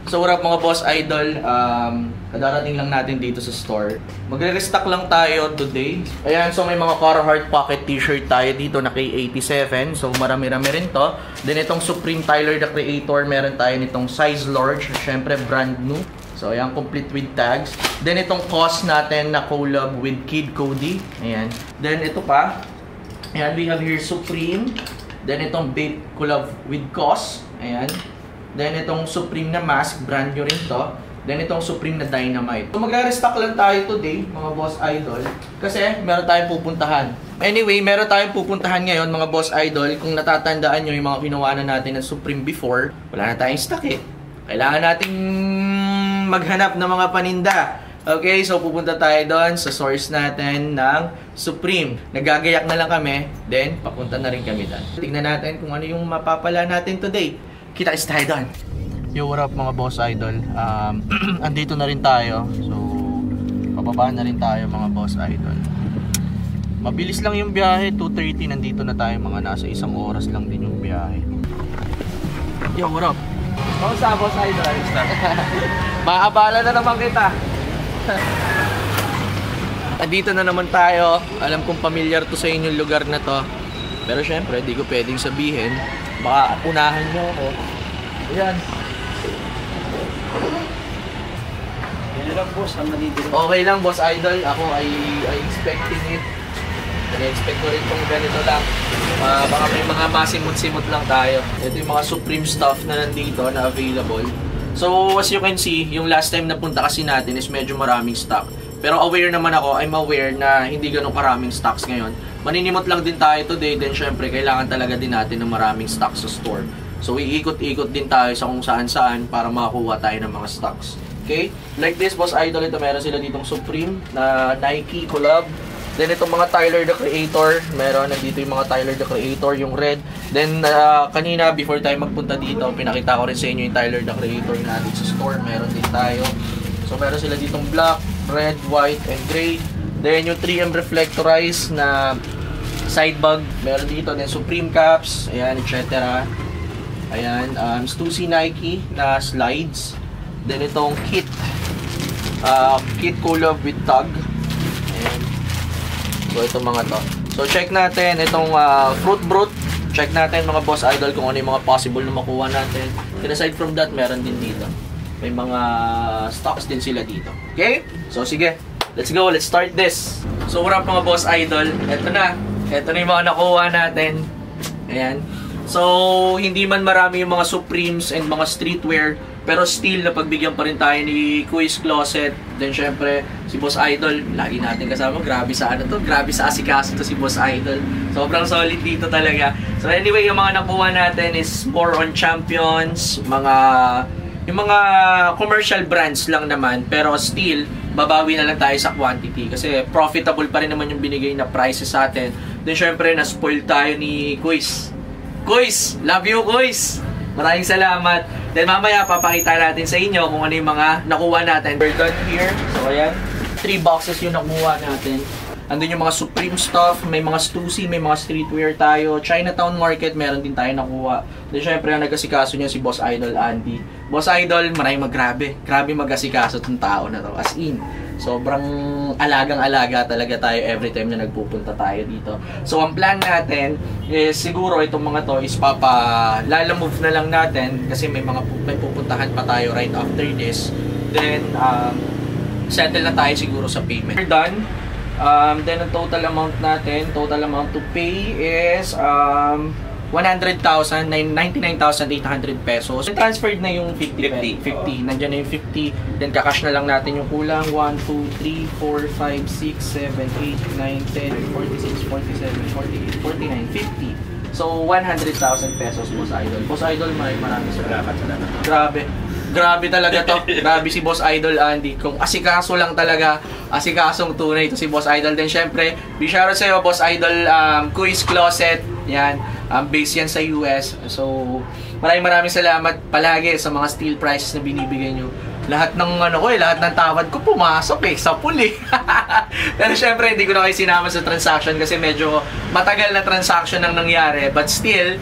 So what up mga boss idol, kadarating lang natin dito sa store. Magre-restock lang tayo today. Ayan, so may mga Carhartt pocket t-shirt tayo dito na K87. So marami-rami rin to. Then itong Supreme Tyler the Creator, meron tayo nitong size large, syempre brand new. So ayan, complete with tags. Then itong COS natin na collab with Kid Cody. Ayan. Then ito pa. Ayan, we have here Supreme. Then itong Bape collab with COS. Ayan. Then itong Supreme na mask, brand new rin to. Then itong Supreme na Dynamite. So magre-restock lang tayo today, mga boss idol. Kasi meron tayong pupuntahan. Anyway, meron tayong pupuntahan ngayon, mga boss idol. Kung natatandaan nyo yung mga kinuwanan natin ng Supreme before, wala na tayong stock eh. Kailangan nating maghanap ng mga paninda. Okay, so pupunta tayo doon sa source natin ng Supreme. Nagagayak na lang kami, then papunta na rin kami doon. Tignan natin kung ano yung mapapala natin today. Kita-kits tayo doon. Yo, what up mga boss idol. Andito na rin tayo. So, pababa na rin tayo mga boss idol. Mabilis lang yung biyahe. 2:30 nandito na tayo. Mga nasa 1 oras lang din yung biyahe. Yo, what up? Kamusta boss idol? Maabala na naman kita. Andito na naman tayo. Alam kong familiar to sa inyong lugar na to. Pero syempre, di ko pwedeng sabihin. Baka unahan nyo ako. Ayan. Yan lang boss, ang nalilito. Okay lang boss idol. Ako ay expecting it. I-expect ko rin kung ganito lang. Baka may mga masimot-simot lang tayo. Ito yung mga Supreme stuff na nandito na available. So as you can see, yung last time na punta kasi natin is medyo maraming stock. Pero aware naman ako, I'm aware na hindi ganun karaming stocks ngayon. Maninimot lang din tayo today, then syempre kailangan talaga din natin ng maraming stocks sa store. So iikot-ikot din tayo sa kung saan-saan para makakuha tayo ng mga stocks. Okay? Like this, boss idol, ito meron sila ditong Supreme na Nike collab. Then itong mga Tyler the Creator, meron nandito yung mga Tyler the Creator, yung red. Then kanina before tayo magpunta dito, pinakita ko rin sa inyo yung Tyler the Creator natin sa store. Meron din tayo. So meron sila ditong black, red, white, and gray. Then yung 3M reflectorized na side bag, meron dito. Then Supreme caps, ayan, etc. Ayan, Stussy Nike na slides. Then itong kit collab with tag. Ayan. So itong mga to. So check natin itong fruit brute. Check natin mga boss idol kung ano yung mga possible na makuha natin. And aside from that, meron din dito. May mga stocks din sila dito. Okay? So sige, let's go, let's start this. So what up mga boss idol? Ito na yung mga nakuha natin. Ayan. So hindi man marami yung mga Supremes and mga streetwear, pero still napagbigyan pa rin tayo ni Quiz Closet. Then syempre si Boss Idol, lagi natin kasama. Grabe sa ano to, grabe sa asikaso to si Boss Idol. Sobrang solid dito talaga. So anyway, yung mga nakuha natin is more on champions, yung mga commercial brands lang naman, pero still babawi na lang tayo sa quantity kasi profitable pa rin naman yung binigay na prices sa atin. Then syempre na-spoil tayo ni Quiz. Quiz, love you Quiz. Maraming salamat. Then mamaya papakita natin sa inyo kung ano yung mga nakuha natin. We're done here. So ayan, 3 boxes yung nakuha natin. Andun yung mga Supreme stuff, may mga Stussy, may mga streetwear tayo. Chinatown Market, meron din tayo nakuha. Then syempre ang nag-asikaso niya si Boss Idol Andy. Boss Idol, maraming grabe mag-asikaso tong tao na to. As in, sobrang alagang-alaga talaga tayo every time na nagpupunta tayo dito. So ang plan natin is siguro itong mga to is lalamove na lang natin kasi may pupuntahan pa tayo right after this. Then settle na tayo siguro sa payment. We're done. Then ang total amount to pay is 100,000, 99,800 pesos. Transferred na yung 50. Nandiyan na yung 50. Then kakash na lang natin yung kulang. 1, 2, 3, 4, 5, 6, 7, 8, 9, 10, 46, 47, 48, 49, 50. So 100,000 pesos, Boss Idol. Boss Idol, maraming salamat. Grabe talaga to. Grabe si Boss Idol Andy. Kung asikaso lang talaga, asikasong tunay ito si Boss Idol. Then syempre, be shoutout sa'yo Boss Idol, Quiz Closet. Yan, base yan sa US. So maraming salamat palagi sa mga steel prices na binibigay nyo. Lahat ng lahat ng tawad ko pumasok sa puli. Pero syempre hindi ko na kayo sinama sa transaction kasi medyo matagal na transaction ang nangyari. But still,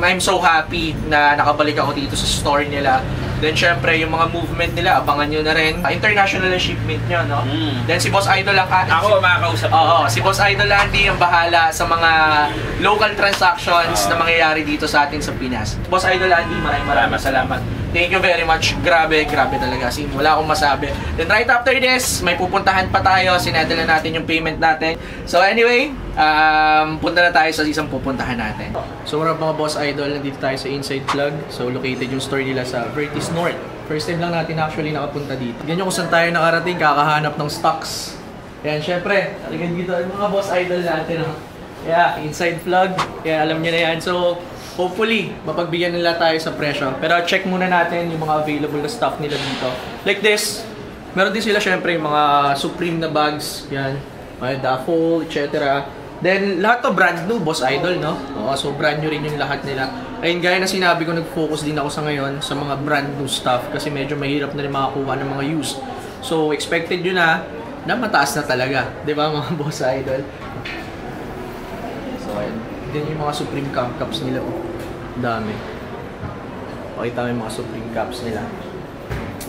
I'm so happy na nakabalik ako dito sa store nila. Then syempre, yung mga movement nila, abangan nyo na rin. International na shipment nyo, no? Then si Boss Idol lang... Ako makakausap. Oo, si Boss Idol Andy ang bahala sa mga local transactions na mangyayari dito sa atin sa Pinas. Boss Idol Andy, maraming salamat. Thank you very much. Grabe talaga. Wala akong masabi. Then right after this, may pupuntahan pa tayo. Sinadala natin yung payment natin. So anyway, punta na tayo sa isang pupuntahan natin. So mga Boss Idol, nandito tayo sa Inside Plug. So located yung store nila sa Vertis North. First time lang natin actually nakapunta dito. Ganyan kung saan tayo nakarating, kakahanap ng stocks. Yan, syempre, talagang dito yung mga Boss Idol natin. Yeah, Inside Plug. Yeah, alam niyo na yan. So, hopefully, mapagbigyan nila tayo sa presyo. Pero check muna natin yung mga available na stock nila dito. Like this, meron din sila syempre yung mga Supreme na bags. Yan, mga duffel, etc. Then, lahat to brand new, Boss Idol, no? Oo, so brand new rin yung lahat nila. Ayun, gaya na sinabi ko, nag-focus din ako sa ngayon sa mga brand new stuff kasi medyo mahirap na rin makakuha ng mga used. So, expected yun na mataas na talaga. Di ba, mga Boss Idol? So, ayun. Din yung mga Supreme Cups nila, oh. Dami. Pakita mo yung mga Supreme Cups nila.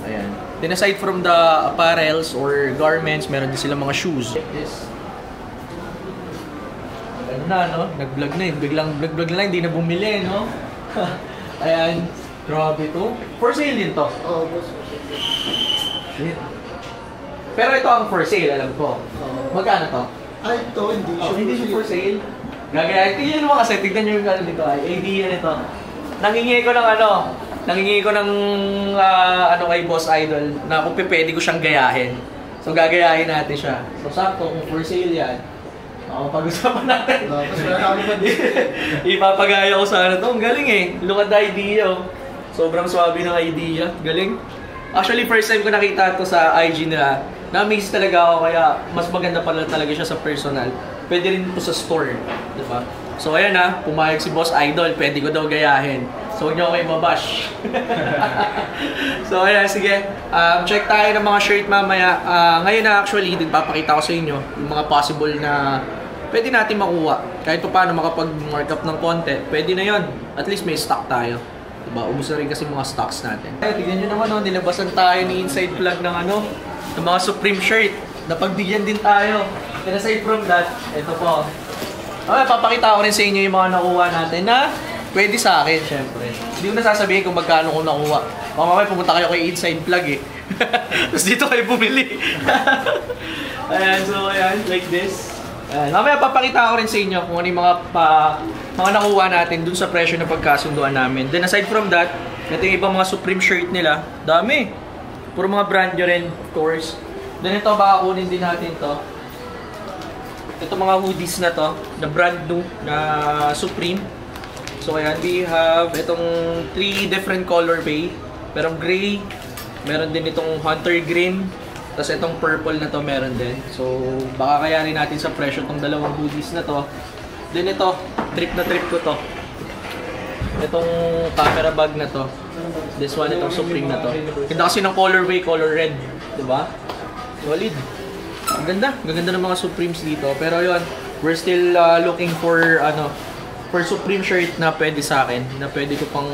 Ayan. Then aside from the apparels or garments, meron din sila mga shoes. Like this. Ano na, no? Nag-vlog na yun. Biglang vlog na lang, hindi na bumili, no? Ayan. Grabe to. For sale din to. Oo, boss. Shit. Pero ito ang for sale, alam ko. Magkano to? Ay, ito, hindi siya. Hindi siya for sale. Gagaya, tignan mo kasi, tignan nyo yung ano nito ay, idea nito. Nangingi ko ng ano kay Boss Idol, na kung pwede ko siyang gayahin. So gagayahin natin siya. So sakto, kung for sale yan, pag-usapan natin. Ipapagaya ko sana to. Ang galing eh. Look at the idea. Sobrang swabe ng idea. Galing. Actually, first time ko nakita to sa IG nila. Na-amaze talaga ako, kaya mas maganda pala talaga siya sa personal. Pwede rin po sa store, di ba? So ayan na, pumayag si Boss Idol, pwede ko daw gayahin. So huwag niyo ako ibabash. So ayan, sige. Check tayo ng mga shirt mamaya. Ngayon na actually, papakita ko sa inyo yung mga possible na pwede natin makuha. Kahit pa paano makapag-markup ng konti, pwede na yon. At least may stock tayo. Diba? Ubus na rin kasi mga stocks natin. Tignan nyo naman, nilabasan tayo ni Inside Plug ng ng mga Supreme shirt. Napagbigyan din tayo. And aside from that, ito po. Okay, papakita ko rin sa inyo yung mga nakuha natin na pwede sa akin, syempre. Hindi ko nasasabihin kung magkano ko nakuha. Mamaya pumunta kayo kay Inside Plug eh. Tapos dito kayo bumili. Ayan, so ayan, like this. Ayan. Mamaya papakita ko rin sa inyo kung ano yung mga nakuha natin dun sa presyo na pagkasunduan namin. Then aside from that, ito yung ibang mga Supreme shirt nila. Dami. Puro mga brand nyo rin, of course. Then ito, baka kunin din natin to. Ito mga hoodies na to, na brand new, na Supreme. So ayan, we have itong 3 different colorway. Merong gray, meron din itong hunter green, tapos itong purple na to meron din. So baka kayanin natin sa presyo itong dalawang hoodies na to. Then ito, trip ko to. Itong camera bag na to. This one, itong Supreme na to. Ganda kasi ng colorway, color red. Diba? Solid. Ang ganda. Gaganda ng mga Supremes dito. Pero yun, we're still looking for Supreme shirt na pwede sa akin. Na pwede ko pang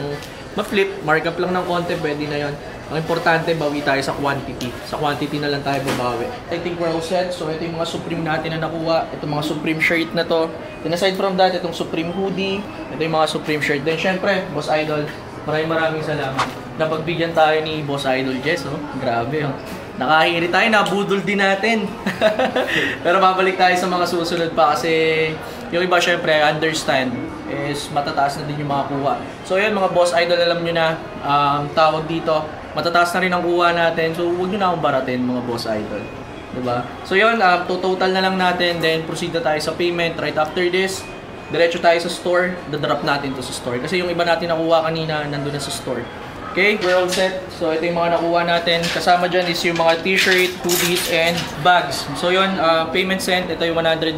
ma-flip. Markup lang ng konti, pwede na yun. Ang importante, bawi tayo sa quantity. Sa quantity na lang tayo babawi. I think we're all set. So ito yung mga Supreme natin na nakuha. Ito mga Supreme shirt na to. Then aside from that, itong Supreme hoodie. Ito yung mga Supreme shirt. Then syempre, Boss Idol, maraming salamat. Napagbigyan tayo ni Boss Idol Jess. Oh. Grabe. Oh. Nakahiri tayo, nabudol din natin. Pero babalik tayo sa mga susunod pa kasi yung iba syempre, understand is matataas na din yung mga kuha. So yun mga Boss Idol, alam nyo na tawag dito, matataas na rin ang kuha natin. So huwag nyo na akong baratin mga Boss Idol. Diba? So yun, total na lang natin, then proceed na tayo sa payment. Right after this, diretso tayo sa store, dadrop natin to sa store. Kasi yung iba natin nakuha kanina, nandun na sa store. Okay, we're all set. So ito yung mga nakuha natin. Kasama dyan is yung mga t-shirt, hoodies, and bags. So yun, payment sent. Ito yung 100.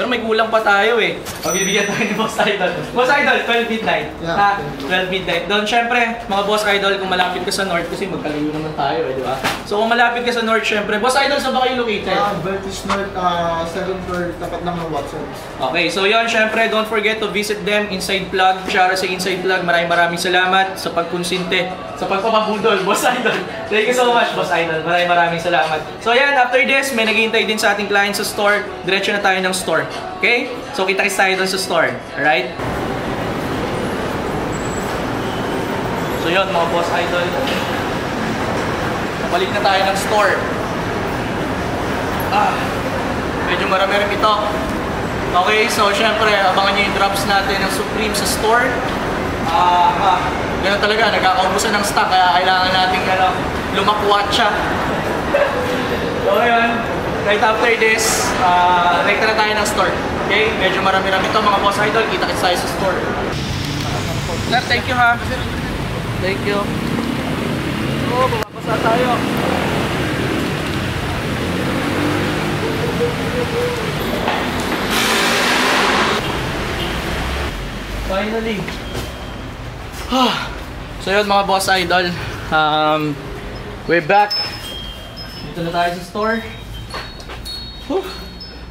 Pero may kulang pa tayo eh. Pagbibigyan tayo ni Boss Idol. Boss Idol, 12 midnight. Yeah. Ha? 12 midnight. Doon, syempre, mga Boss Idol, kung malapit ka sa North, kasi magkalayo naman tayo eh, di ba? So kung malapit ka sa North, syempre, Boss Idol, saan ba kayo located? British North, 2nd floor, tapat lang ng Watsons. Okay, so yun, syempre, don't forget to visit them, Inside Plug. Shara sa Inside Plug, maraming salamat sa pagkonsinte, sa pagpapabudol, Boss Idol. Thank you so much, Boss Idol. Maraming salamat. So yan, after this, may naghihintay din sa ating client sa store. Diretso na tayo ng store. Okay? So kita-kits tayo doon sa store. Alright? So yun, mga Boss Idol. Balik na tayo ng store. Medyo marami-rami ito. Okay, so syempre, abangan nyo yung drops natin ng Supreme sa store. Ganun talaga, nagkakaubusan ng stock, kaya kailangan natin lumakwat siya. So yun, right after this, rekta na tayo ng store. Okay, medyo marami-rami ito mga Boss Idol, kita-kits tayo sa store. Sir, thank you ha. Thank you. Oh, babasa tayo. Finally. So yun mga Boss Idol, we're back. Dito na tayo sa store.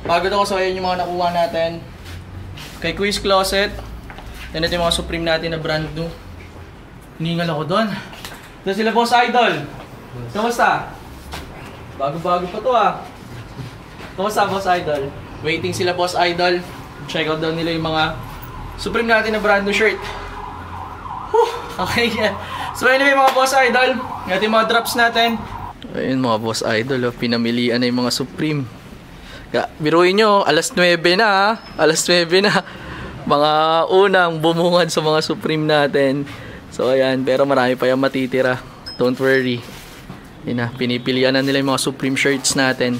Pagod ako, so ayun yung mga nakuha natin. Kay Quiz Closet. Yan ito yung mga Supreme natin na brand new. Hiningal ako doon. Ito sila Boss Idol. Kamusta? Bago-bago pa to Kamusta Boss Idol? Waiting sila Boss Idol. Check out daw nila yung mga Supreme natin na brand new shirt. Okay, yeah. So anyway mga Boss Idol, ito yung mga drops natin. Ayun mga Boss Idol, pinamilian na yung mga Supreme. Biruin nyo, alas 9 na alas 9 na. Mga unang bumungad sa mga Supreme natin. So ayan, pero marami pa yung matitira. Don't worry. Yun na, pinipilian na nila yung mga Supreme shirts natin.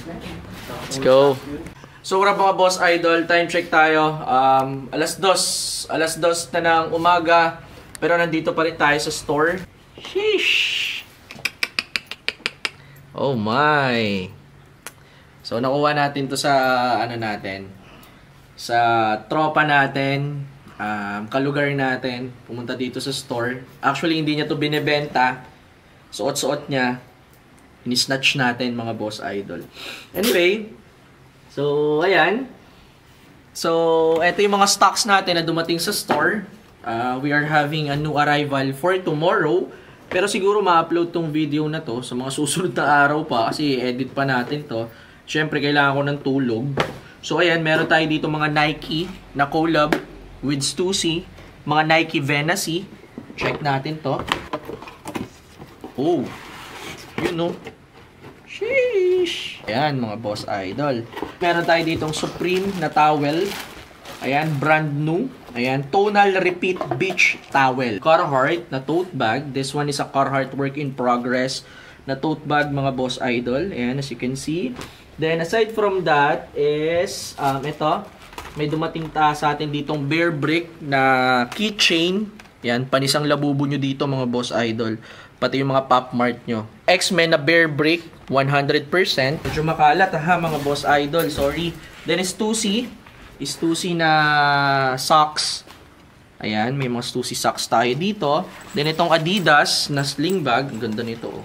Let's go. So mga Boss Idol, time check tayo. Alas 2 na ng umaga. Pero nandito pa rin tayo sa store. Sheesh! Oh my! So nakuha natin to sa sa tropa natin, kalugar natin, pumunta dito sa store. Actually hindi niya to binebenta. Suot-suot niya. Ini-snatch natin mga Boss Idol. Anyway, so ayan. So ito yung mga stocks natin na dumating sa store. We are having a new arrival for tomorrow. Pero siguro ma-upload tong video na to sa mga susunod na araw pa kasi edit pa natin to. Siyempre, kailangan ko ng tulog. So, ayan, meron tayo dito mga Nike na collab with Stussy. Mga Nike Venasy. Check natin to. Oh. Yun, no? Sheesh. Ayan, mga Boss Idol. Meron tayo ditong Supreme na towel. Ayan, brand new. Ayan, Tonal Repeat Beach Towel. Carhartt na tote bag. This one is a Carhartt work in progress na tote bag, mga Boss Idol. Ayan, as you can see. Then, aside from that is, ito, may dumating sa atin ditong Bear Brick na keychain. Yan, panisang labubo nyo dito mga Boss Idol. Pati yung mga Pop Mart nyo. X-Men na Bear Brick, 100%. Medyo makalat mga Boss Idol, sorry. Then, Stussy na socks. Ayan, may mga Stussy socks tayo dito. Then, itong Adidas na sling bag. Ang ganda nito,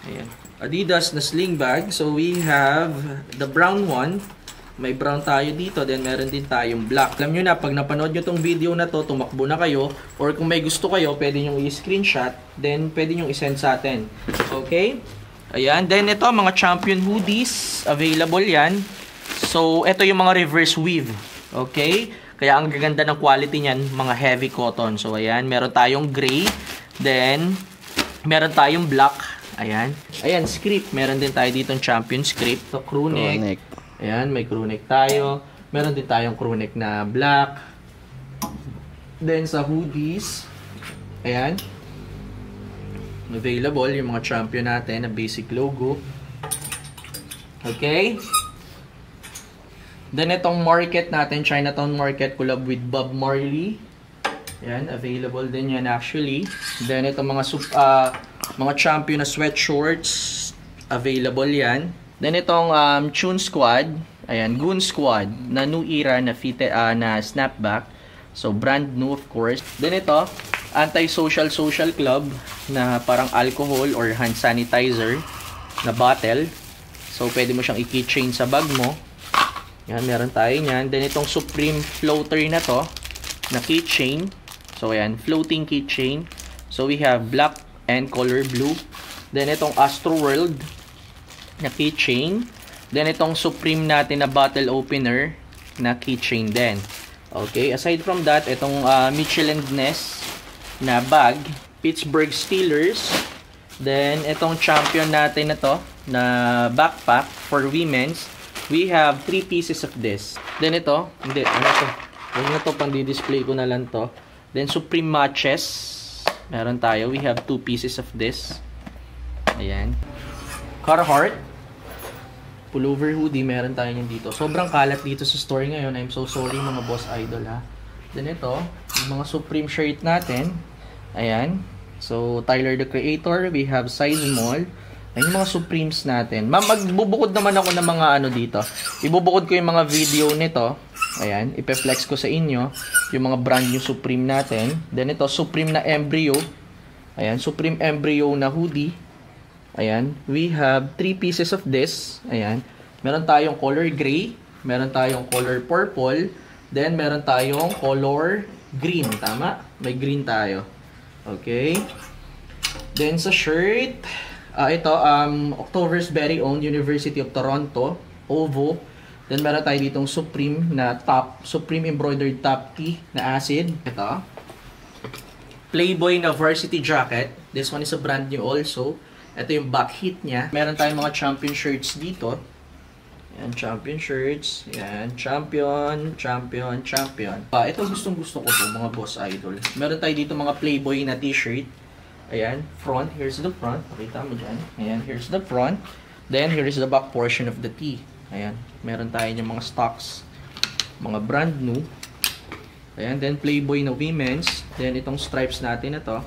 Ayan. Adidas na sling bag. So, we have the brown one. May brown tayo dito. Then, meron din tayong black. Alam nyo na, pag napanood nyo tong video na to, tumakbo na kayo. Or kung may gusto kayo, pwede nyo i-screenshot. Then, pwede nyo i-send sa atin. Okay? Ayan. Then, ito, mga Champion hoodies. Available yan. So, ito yung mga reverse weave. Okay? Kaya, ang gaganda ng quality niyan, mga heavy cotton. So, ayan. Meron tayong gray. Then, meron tayong black. Ayan. Ayan, script. Meron din tayo ditong Champion script. So, crew neck. Ayan, may crew neck tayo. Meron din tayong crew neck na black. Then, sa hoodies. Ayan. Available yung mga Champion natin na basic logo. Okay. Then, itong market natin, Chinatown Market, collab with Bob Marley. Ayan, available din yan actually. Then, itong mga Champion na sweatshorts, available yan. Then itong Tune Squad, ayan, Goon Squad na New Era na na snapback. So brand new of course. Then ito, Anti-Social Social Club na parang alcohol or hand sanitizer na bottle. So pwede mo siyang i-keychain sa bag mo. Yan, meron tayo niyan. Then itong Supreme floater na to na keychain. So ayan, floating keychain. So we have black and color blue. Then itong Astro World na keychain. Then itong Supreme natin na bottle opener na keychain din. Okay, aside from that, itong Michelin Ness na bag, Pittsburgh Steelers. Then itong champion natin na to na backpack for women's. We have 3 pieces of this. Then ito, hindi, ano to? Huwag na to, pang-display ko na lang to. Then Supreme matches. Meron tayo. We have 2 pieces of this. Ayan. Carhartt pullover hoodie, meron tayo nyo dito. Sobrang kalat dito sa store ngayon. I'm so sorry mga boss idol ha. Then ito, yung mga Supreme shirt natin. Ayan. So, Tyler the Creator. We have size small. Ayan yung mga Supremes natin. Magbubukod naman ako ng mga ano dito. Ibubukod ko yung mga video nito. Ayan. Ipe-flex ko sa inyo yung mga brand new Supreme natin. Then ito, Supreme na Embryo. Ayan. Supreme Embryo na hoodie. Ayan, we have 3 pieces of this. Ayan, meron tayong color gray, meron tayong color purple, then meron tayong color green. Tama? May green tayo. Okay. Then sa shirt, ito, October's very own University of Toronto, OVO. Then meron tayo ditong Supreme na top, Supreme embroidered top tee na acid. Ito. Playboy na varsity jacket. This one is a brand new also. Ito yung back hit niya. Meron tayong mga champion shirts dito. Yan, champion shirts. Yan, champion, champion, champion. Ito gustong gusto ko to mga boss idol. Meron tayo dito mga Playboy na t-shirt. Ayan, front. Here's the front. Pakita mo dyan. Ayan, here's the front. Then, here is the back portion of the tee. Ayan, meron tayo yung mga stocks. Mga brand new. Ayan, then Playboy na women's. Then, itong stripes natin na to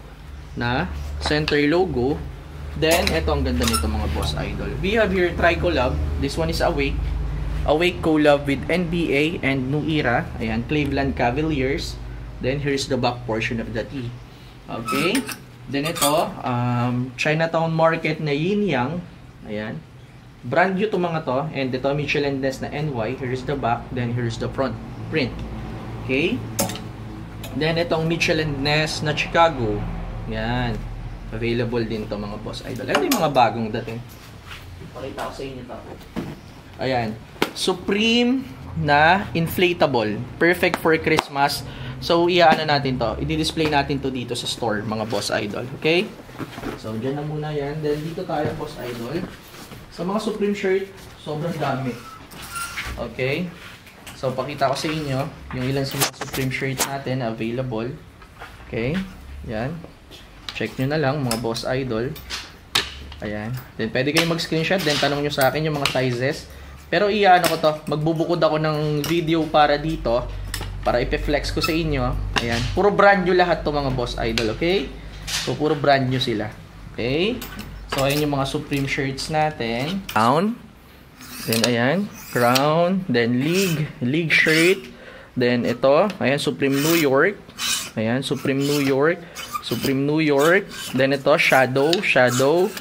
na center logo. Then, ito ang ganda nito mga boss idol. We have here Tri-Collab. This one is Awake. Awake collab with NBA and New Era. Ayan, Cleveland Cavaliers. Then, here's the back portion of the tee. Okay. Then, ito, Chinatown Market na Yin Yang. Ayan. Brand new to mga to. And ito, Michelin Ness na NY. Here's the back. Then, here's the front print. Okay. Then, itong Michelin Ness na Chicago. Ayan. Available din to mga boss idol. Ito yung mga bagong dating. Pakita ko sa inyo to. Ayan. Supreme na inflatable. Perfect for Christmas. So, iaano natin to. I-display natin to dito sa store, mga boss idol. Okay? So, dyan na muna yan. Then, dito tayo, boss idol. Sa mga Supreme shirt, sobrang dami. Okay? So, pakita ko sa inyo yung ilan sa mga Supreme shirt natin na available. Okay? Yan. Check nyo na lang, mga boss idol. Ayan. Then, pwede kayong mag-screenshot. Then, tanong nyo sa akin yung mga sizes. Pero, iyaano ko to. Magbubukod ako ng video para dito. Para ipe-flex ko sa inyo. Ayan. Puro brand new lahat to mga boss idol. Okay? So, puro brand new sila. Okay? So, ayan yung mga Supreme shirts natin. Crown. Then, ayan. Crown. Then, League shirt. Then, ito. Ayan, Supreme New York. Ayan, Supreme New York. Supreme New York. Then ito, Shadow Tee.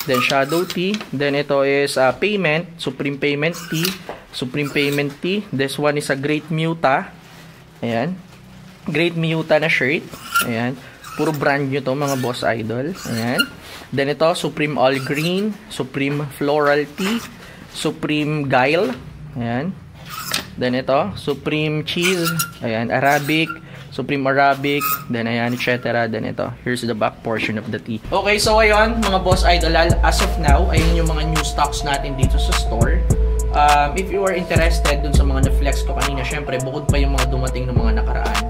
Then Shadow Tee. Then ito is Payment. Supreme Payment Tee. Supreme Payment Tee. This one is a Great Muta. Ayan. Great Muta na shirt. Ayan. Puro brand new to mga boss idol. Ayan. Then ito, Supreme All Green. Supreme Floral Tee. Supreme Guile. Ayan. Then ito, Supreme Cheese. Ayan, Arabic. Supreme Arabic, then ayan, etc. Then ito, here's the back portion of the tee. Okay, so ayun, mga boss idol, as of now, ayun yung mga new stocks natin dito sa store. If you are interested dun sa mga na-flex ko kanina, syempre, bukod pa yung mga dumating ng mga nakaraan.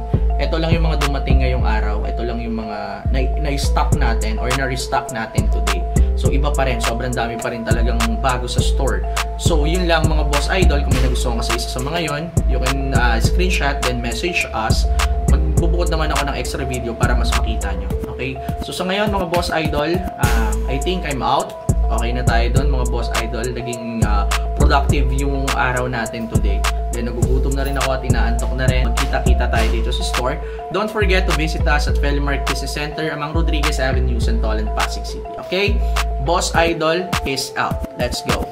Ito lang yung mga dumating ngayong araw. Ito lang yung mga na-stock natin or na-restock natin today. So, iba pa rin. Sobrang dami pa rin talagang bago sa store. So, yun lang mga boss idol. Kung may nagustuhan ka sa isa sa mga yon, you can screenshot, then message us. Magbubukod naman ako ng extra video para mas makita nyo. Okay? So, sa ngayon mga boss idol, I think I'm out. Okay na tayo doon mga boss idol. Naging productive yung araw natin today. Then nagugutom na rin ako at inaantok na rin. Magkita-kita tayo dito sa store. Don't forget to visit us at Felimark Business Center among Rodriguez Avenue, Santolan, Pasig City. Okay? Boss Idol is out. Let's go.